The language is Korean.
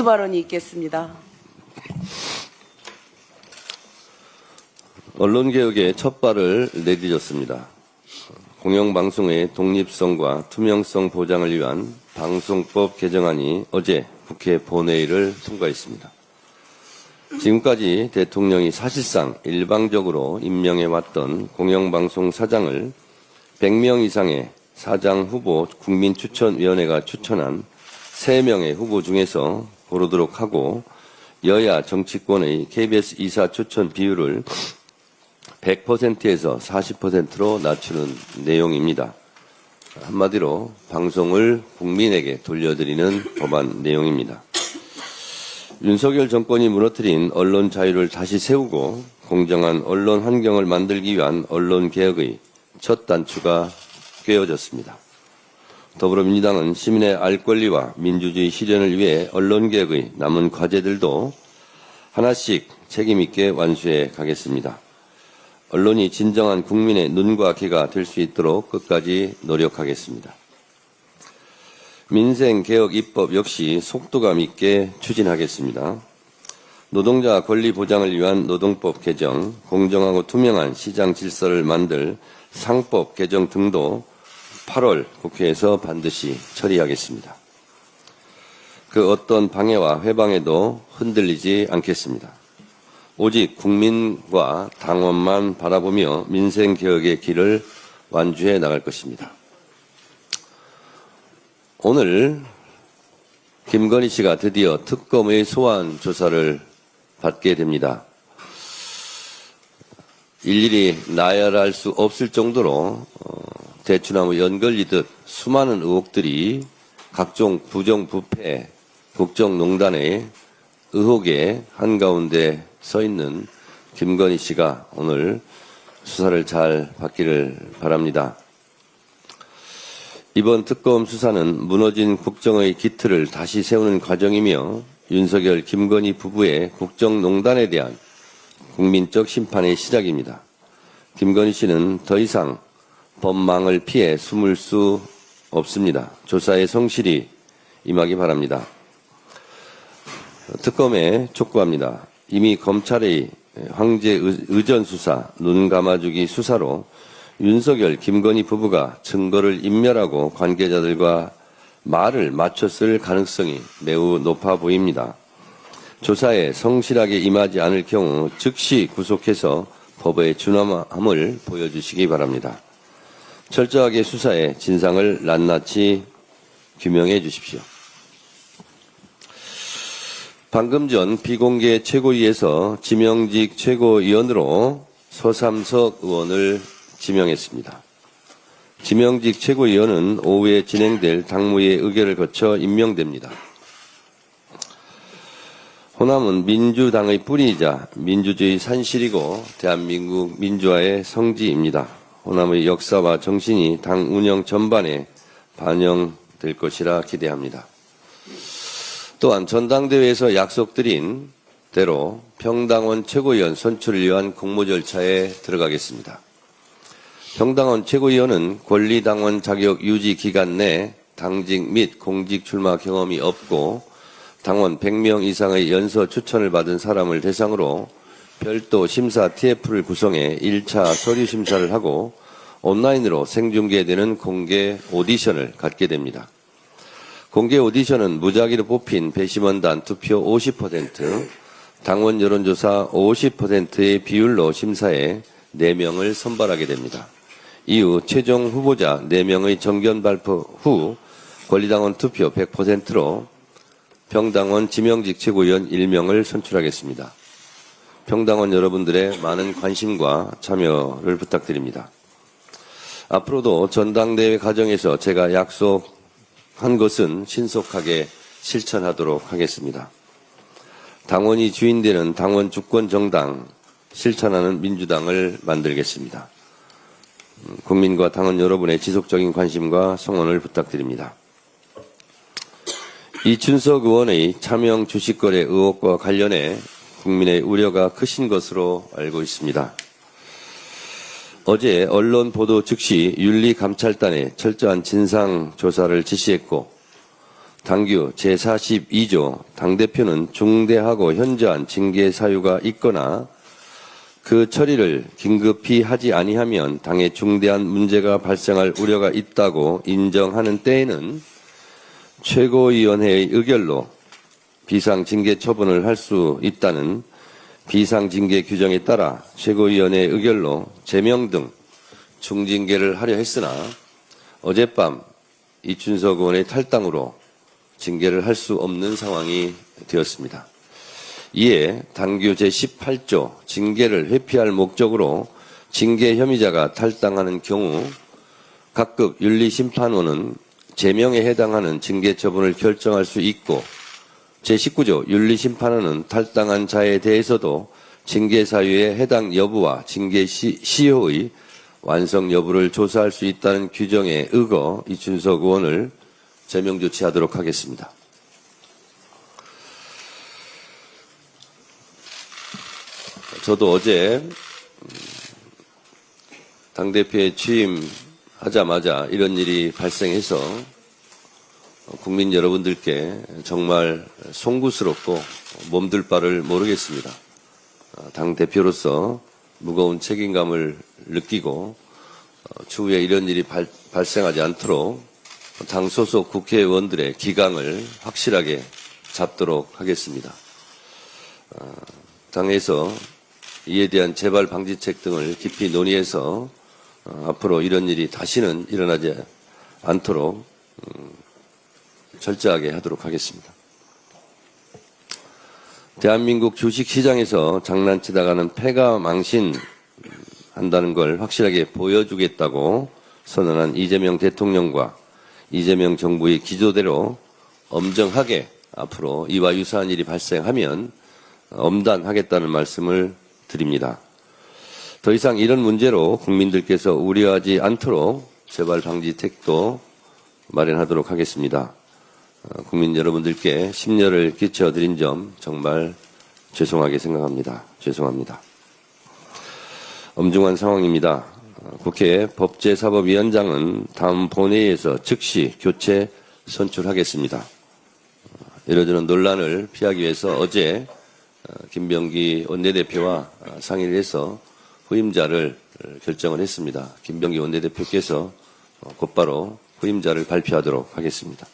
모두 발언이 있겠습니다. 언론개혁의 첫 발을 내디뎠습니다. 공영방송의 독립성과 투명성 보장을 위한 방송법 개정안이 어제 국회 본회의를 통과했습니다. 지금까지 대통령이 사실상 일방적으로 임명해왔던 공영방송 사장을 100명 이상의 사장 후보 국민추천위원회가 추천한 3명의 후보 중에서 고르도록 하고 여야 정치권의 KBS 이사 추천 비율을 100%에서 40%로 낮추는 내용입니다. 한마디로 방송을 국민에게 돌려드리는 법안 내용입니다. 윤석열 정권이 무너뜨린 언론 자유를 다시 세우고 공정한 언론 환경을 만들기 위한 언론 개혁의 첫 단추가 꿰어졌습니다. 더불어민주당은 시민의 알 권리와 민주주의 실현을 위해 언론 개혁의 남은 과제들도 하나씩 책임 있게 완수해 가겠습니다. 언론이 진정한 국민의 눈과 귀가 될 수 있도록 끝까지 노력하겠습니다. 민생개혁 입법 역시 속도감 있게 추진하겠습니다. 노동자 권리 보장을 위한 노동법 개정, 공정하고 투명한 시장 질서를 만들 상법 개정 등도 8월 국회에서 반드시 처리하겠습니다. 그 어떤 방해와 회방에도 흔들리지 않겠습니다. 오직 국민과 당원만 바라보며 민생개혁의 길을 완주해 나갈 것입니다. 오늘 김건희 씨가 드디어 특검의 소환 조사를 받게 됩니다. 일일이 나열할 수 없을 정도로 대추나무 연걸리듯 수많은 의혹들이 각종 부정부패, 국정농단의 의혹의 한가운데 서 있는 김건희 씨가 오늘 수사를 잘 받기를 바랍니다. 이번 특검 수사는 무너진 국정의 기틀을 다시 세우는 과정이며 윤석열, 김건희 부부의 국정농단에 대한 국민적 심판의 시작입니다. 김건희 씨는 더 이상 법망을 피해 숨을 수 없습니다. 조사에 성실히 임하기 바랍니다. 특검에 촉구합니다. 이미 검찰의 황제 의전 수사, 눈 감아주기 수사로 윤석열, 김건희 부부가 증거를 인멸하고 관계자들과 말을 맞췄을 가능성이 매우 높아 보입니다. 조사에 성실하게 임하지 않을 경우 즉시 구속해서 법의 준엄함을 보여주시기 바랍니다. 철저하게 수사에 진상을 낱낱이 규명해 주십시오. 방금 전 비공개 최고위에서 지명직 최고위원으로 서삼석 의원을 지명했습니다. 지명직 최고위원은 오후에 진행될 당무의 의결을 거쳐 임명됩니다. 호남은 민주당의 뿌리이자 민주주의 산실이고 대한민국 민주화의 성지입니다. 호남의 역사와 정신이 당 운영 전반에 반영될 것이라 기대합니다. 또한 전당대회에서 약속드린 대로 평당원 최고위원 선출을 위한 공모 절차에 들어가겠습니다. 평당원 최고위원은 권리당원 자격 유지 기간 내 당직 및 공직 출마 경험이 없고 당원 100명 이상의 연서 추천을 받은 사람을 대상으로 별도 심사 TF를 구성해 1차 서류 심사를 하고 온라인으로 생중계되는 공개 오디션을 갖게 됩니다. 공개 오디션은 무작위로 뽑힌 배심원단 투표 50%, 당원 여론조사 50%의 비율로 심사해 4명을 선발하게 됩니다. 이후 최종 후보자 4명의 정견 발표 후 권리당원 투표 100%로 평당원 지명직 최고위원 1명을 선출하겠습니다. 평당원 여러분들의 많은 관심과 참여를 부탁드립니다. 앞으로도 전당대회 과정에서 제가 약속한 것은 신속하게 실천하도록 하겠습니다. 당원이 주인되는 당원 주권 정당 실천하는 민주당을 만들겠습니다. 국민과 당원 여러분의 지속적인 관심과 성원을 부탁드립니다. 이춘석 의원의 차명 주식거래 의혹과 관련해 국민의 우려가 크신 것으로 알고 있습니다. 어제 언론 보도 즉시 윤리감찰단에 철저한 진상조사를 지시했고 당규 제42조 당대표는 중대하고 현저한 징계 사유가 있거나 그 처리를 긴급히 하지 아니하면 당에 중대한 문제가 발생할 우려가 있다고 인정하는 때에는 최고위원회의 의결로 비상징계 처분을 할 수 있다는 비상징계 규정에 따라 최고위원회의 의결로 제명 등 중징계를 하려 했으나 어젯밤 이춘석 의원의 탈당으로 징계를 할 수 없는 상황이 되었습니다. 이에 당규 제18조 징계를 회피할 목적으로 징계 혐의자가 탈당하는 경우 각급 윤리심판원은 제명에 해당하는 징계 처분을 결정할 수 있고 제19조 윤리심판원은 탈당한 자에 대해서도 징계 사유의 해당 여부와 징계 시효의 완성 여부를 조사할 수 있다는 규정에 의거 이춘석 의원을 제명 조치하도록 하겠습니다. 저도 어제 당대표에 취임하자마자 이런 일이 발생해서 국민 여러분들께 정말 송구스럽고 몸둘 바를 모르겠습니다. 당대표로서 무거운 책임감을 느끼고 추후에 이런 일이 발생하지 않도록 당 소속 국회의원들의 기강을 확실하게 잡도록 하겠습니다. 당에서 이에 대한 재발 방지책 등을 깊이 논의해서 앞으로 이런 일이 다시는 일어나지 않도록 철저하게 하도록 하겠습니다. 대한민국 주식시장에서 장난치다가는 패가 망신한다는 걸 확실하게 보여주겠다고 선언한 이재명 대통령과 이재명 정부의 기조대로 엄정하게 앞으로 이와 유사한 일이 발생하면 엄단하겠다는 말씀을 드립니다. 더 이상 이런 문제로 국민들께서 우려하지 않도록 재발 방지책도 마련하도록 하겠습니다. 국민 여러분들께 심려를 끼쳐드린 점 정말 죄송하게 생각합니다. 죄송합니다. 엄중한 상황입니다. 국회 법제사법위원장은 다음 본회의에서 즉시 교체 선출하겠습니다. 이러저런 논란을 피하기 위해서 어제 김병기 원내대표와 상의를 해서 후임자를 결정을 했습니다. 김병기 원내대표께서 곧바로 후임자를 발표하도록 하겠습니다.